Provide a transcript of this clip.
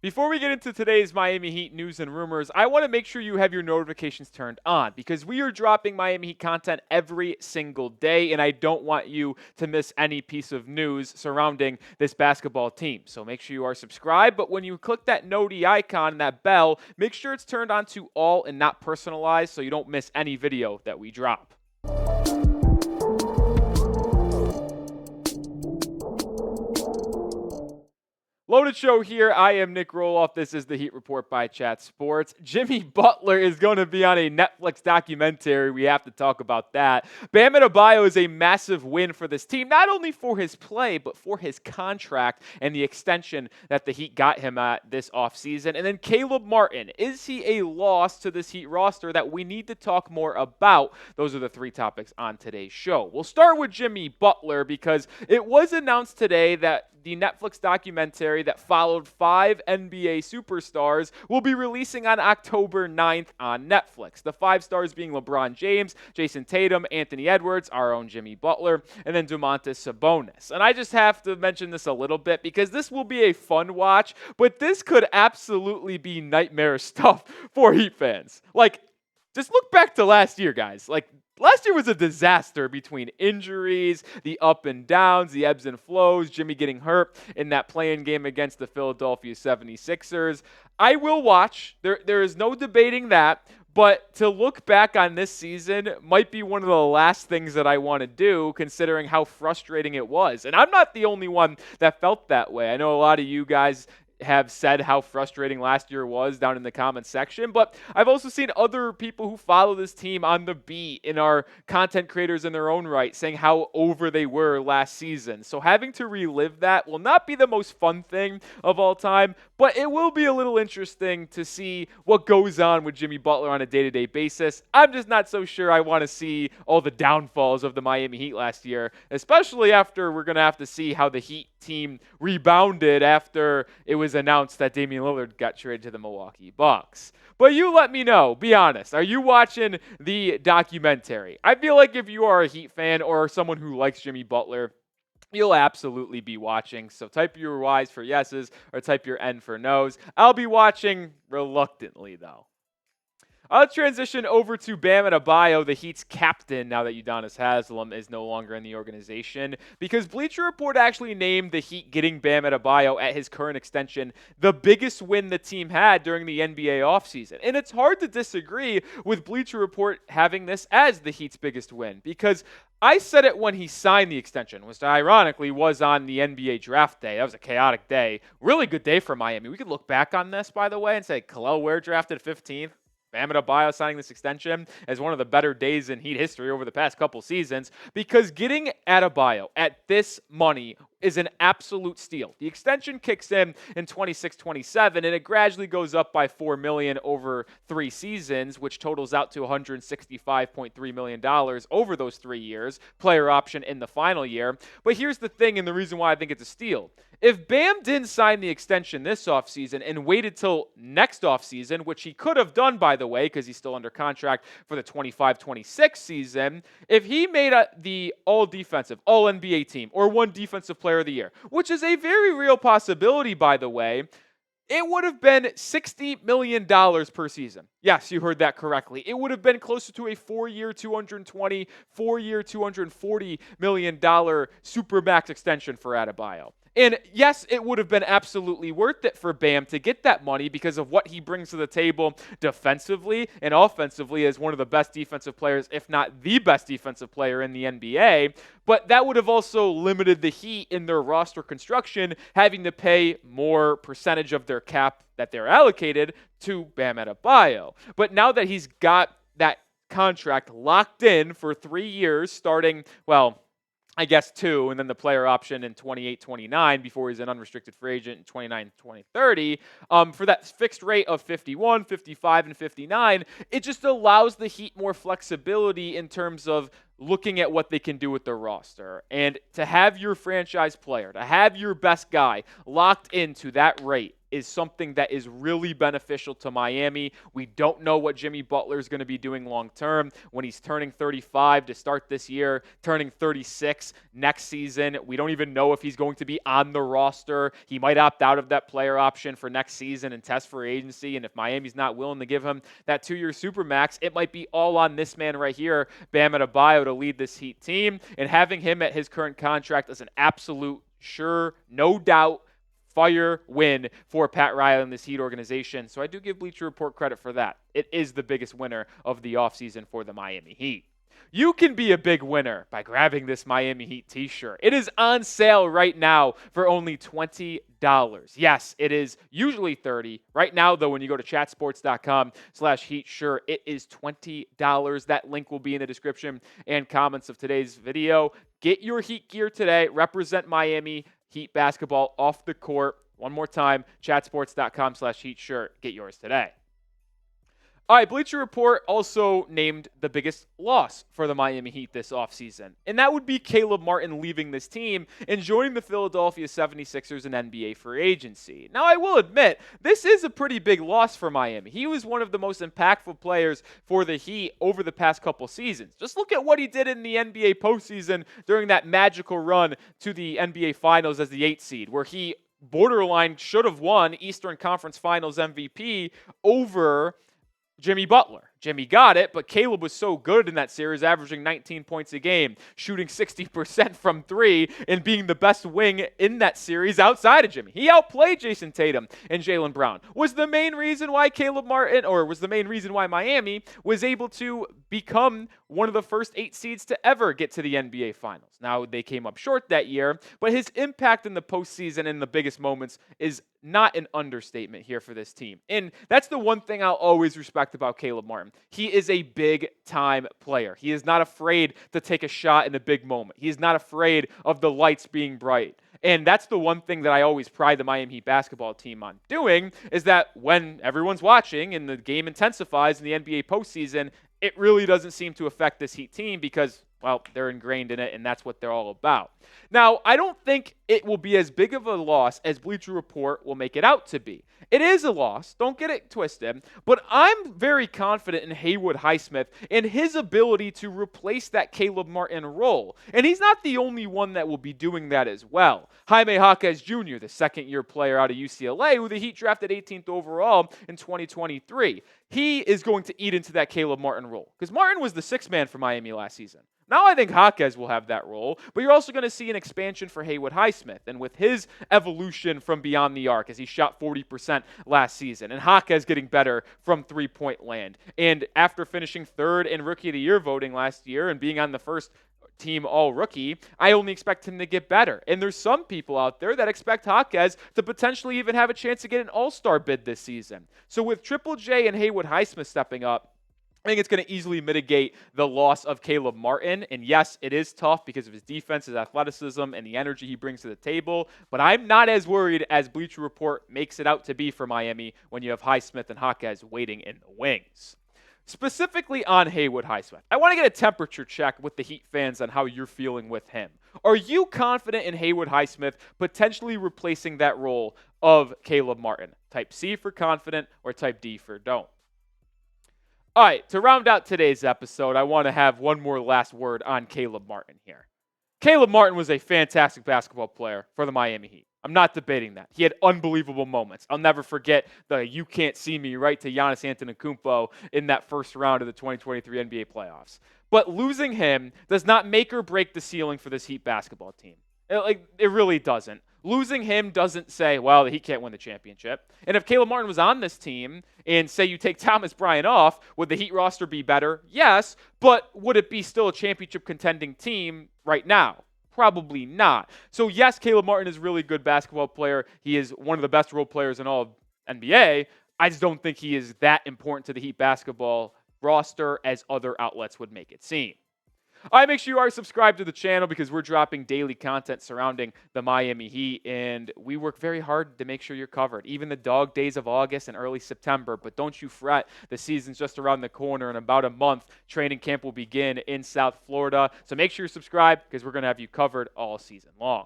Before we get into today's Miami Heat news and rumors, I want to make sure you have your notifications turned on because we are dropping Miami Heat content every single day, and I don't want you to miss any piece of news surrounding this basketball team. So make sure you are subscribed, but when you click that noti icon and that bell, make sure it's turned on to all and not personalized so you don't miss any video that we drop. Loaded show here. I am Nic Rohloff. This is the Heat Report by Chat Sports. Jimmy Butler is going to be on a Netflix documentary. We have to talk about that. Bam Adebayo is a massive win for this team, not only for his play, but for his contract and the extension that the Heat got him at this offseason. And then Caleb Martin. Is he a loss to this Heat roster that we need to talk more about? Those are the three topics on today's show. We'll start with Jimmy Butler because it was announced today that the Netflix documentary that followed 5 NBA superstars will be releasing on October 9th on Netflix. The 5 stars being LeBron James, Jayston Tatum, Anthony Edwards, our own Jimmy Butler, and then Domantas Sabonis. And I just have to mention this a little bit because this will be a fun watch, but this could absolutely be nightmare stuff for Heat fans. Just look back to last year, guys. Last year was a disaster between injuries, the up and downs, the ebbs and flows, Jimmy getting hurt in that play-in game against the Philadelphia 76ers. I will watch. There is no debating that. But to look back on this season might be one of the last things that I want to do, considering how frustrating it was. And I'm not the only one that felt that way. I know a lot of you guys have said how frustrating last year was down in the comments section, but I've also seen other people who follow this team on the beat and are content creators in their own right saying how over they were last season. So having to relive that will not be the most fun thing of all time, but it will be a little interesting to see what goes on with Jimmy Butler on a day-to-day basis. I'm just not so sure I want to see all the downfalls of the Miami Heat last year, especially after we're going to have to see how the Heat team rebounded after it was announced that Damian Lillard got traded to the Milwaukee Bucks. But you let me know. Be honest. Are you watching the documentary? I feel like if you are a Heat fan or someone who likes Jimmy Butler, you'll absolutely be watching. So type your Y's for yeses or type your N for no's. I'll be watching reluctantly, though. I'll transition over to Bam Adebayo, the Heat's captain, now that Udonis Haslem is no longer in the organization, because Bleacher Report actually named the Heat getting Bam Adebayo at his current extension the biggest win the team had during the NBA offseason. And it's hard to disagree with Bleacher Report having this as the Heat's biggest win, because I said it when he signed the extension, which ironically was on the NBA draft day. That was a chaotic day. Really good day for Miami. We could look back on this, by the way, and say Kel'el Ware drafted 15th. Bam Adebayo signing this extension as one of the better days in Heat history over the past couple seasons, because getting Adebayo at this money is an absolute steal. The extension kicks in 26-27, and it gradually goes up by $4 million over 3 seasons, which totals out to $165.3 million over those 3 years, player option in the final year. But here's the thing, and the reason why I think it's a steal. If Bam didn't sign the extension this offseason and waited till next offseason, which he could have done, by the way, because he's still under contract for the 25-26 season, if he made the all-defensive, all-NBA team, or one defensive player of the year, which is a very real possibility, by the way, it would have been $60 million per season. Yes, you heard that correctly. It would have been closer to a 4-year, $220, 4-year, $240 million supermax extension for Adebayo. And yes, it would have been absolutely worth it for Bam to get that money because of what he brings to the table defensively and offensively as one of the best defensive players, if not the best defensive player in the NBA. But that would have also limited the Heat in their roster construction, having to pay more percentage of their cap that they're allocated to Bam Adebayo. But now that he's got that contract locked in for 3 years, starting, I guess 2, and then the player option in 28-29 before he's an unrestricted free agent in 29-30. For that fixed rate of 51, 55, and 59, it just allows the Heat more flexibility in terms of looking at what they can do with their roster. And to have your franchise player, to have your best guy locked into that rate is something that is really beneficial to Miami. We don't know what Jimmy Butler is going to be doing long term when he's turning 35 to start this year, turning 36 next season. We don't even know if he's going to be on the roster. He might opt out of that player option for next season and test for agency. And if Miami's not willing to give him that 2-year supermax, it might be all on this man right here, Bam Adebayo, to lead this Heat team. And having him at his current contract is an absolute sure, no doubt, fire win for Pat Riley and this Heat organization. So I do give Bleacher Report credit for that. It is the biggest winner of the offseason for the Miami Heat. You can be a big winner by grabbing this Miami Heat t-shirt. It is on sale right now for only $20. Yes, it is usually $30. Right now, though, when you go to chatsports.com/Heat shirt, it is $20. That link will be in the description and comments of today's video. Get your Heat gear today. Represent Miami Heat basketball off the court. One more time, chatsports.com/Heat shirt. Get yours today. All right, Bleacher Report also named the biggest loss for the Miami Heat this offseason, and that would be Caleb Martin leaving this team and joining the Philadelphia 76ers in NBA free agency. Now, I will admit, this is a pretty big loss for Miami. He was one of the most impactful players for the Heat over the past couple seasons. Just look at what he did in the NBA postseason during that magical run to the NBA Finals as the 8th seed, where he borderline should have won Eastern Conference Finals MVP over Jimmy Butler. Jimmy got it, but Caleb was so good in that series, averaging 19 points a game, shooting 60% from three, and being the best wing in that series outside of Jimmy. He outplayed Jayston Tatum and Jaylen Brown. Was the main reason why Miami was able to become one of the first 8 seeds to ever get to the NBA Finals. Now, they came up short that year, but his impact in the postseason in the biggest moments is not an understatement here for this team. And that's the one thing I'll always respect about Caleb Martin. He is a big-time player. He is not afraid to take a shot in a big moment. He is not afraid of the lights being bright. And that's the one thing that I always pride the Miami Heat basketball team on doing, is that when everyone's watching and the game intensifies in the NBA postseason, it really doesn't seem to affect this Heat team because, well, they're ingrained in it, and that's what they're all about. Now, I don't think it will be as big of a loss as Bleacher Report will make it out to be. It is a loss, don't get it twisted, but I'm very confident in Haywood Highsmith and his ability to replace that Caleb Martin role. And he's not the only one that will be doing that as well. Jaime Jaquez Jr., the second-year player out of UCLA, who the Heat drafted 18th overall in 2023, he is going to eat into that Caleb Martin role because Martin was the 6th man for Miami last season. Now I think Jaquez will have that role, but you're also going to see an expansion for Haywood Highsmith. And with his evolution from beyond the arc, as he shot 40% last season, and Jaquez getting better from three-point land, and after finishing 3rd in Rookie of the Year voting last year and being on the first team all-rookie, I only expect him to get better. And there's some people out there that expect Jaquez to potentially even have a chance to get an all-star bid this season. So with Triple J and Haywood Highsmith stepping up, I think it's going to easily mitigate the loss of Caleb Martin. And yes, it is tough because of his defense, his athleticism, and the energy he brings to the table. But I'm not as worried as Bleacher Report makes it out to be for Miami when you have Highsmith and Jaquez waiting in the wings. Specifically on Haywood Highsmith, I want to get a temperature check with the Heat fans on how you're feeling with him. Are you confident in Haywood Highsmith potentially replacing that role of Caleb Martin? Type C for confident or type D for don't. All right, to round out today's episode, I want to have one more last word on Caleb Martin here. Caleb Martin was a fantastic basketball player for the Miami Heat. I'm not debating that. He had unbelievable moments. I'll never forget the "you can't see me" right to Giannis Antetokounmpo in that first round of the 2023 NBA playoffs. But losing him does not make or break the ceiling for this Heat basketball team. It really doesn't. Losing him doesn't say, well, he can't win the championship. And if Caleb Martin was on this team and say you take Thomas Bryant off, would the Heat roster be better? Yes, but would it be still a championship contending team right now? Probably not. So yes, Caleb Martin is a really good basketball player. He is one of the best role players in all of NBA. I just don't think he is that important to the Heat basketball roster as other outlets would make it seem. All right, make sure you are subscribed to the channel because we're dropping daily content surrounding the Miami Heat, and we work very hard to make sure you're covered, even the dog days of August and early September. But don't you fret, the season's just around the corner. In about a month, training camp will begin in South Florida. So make sure you're subscribed because we're going to have you covered all season long.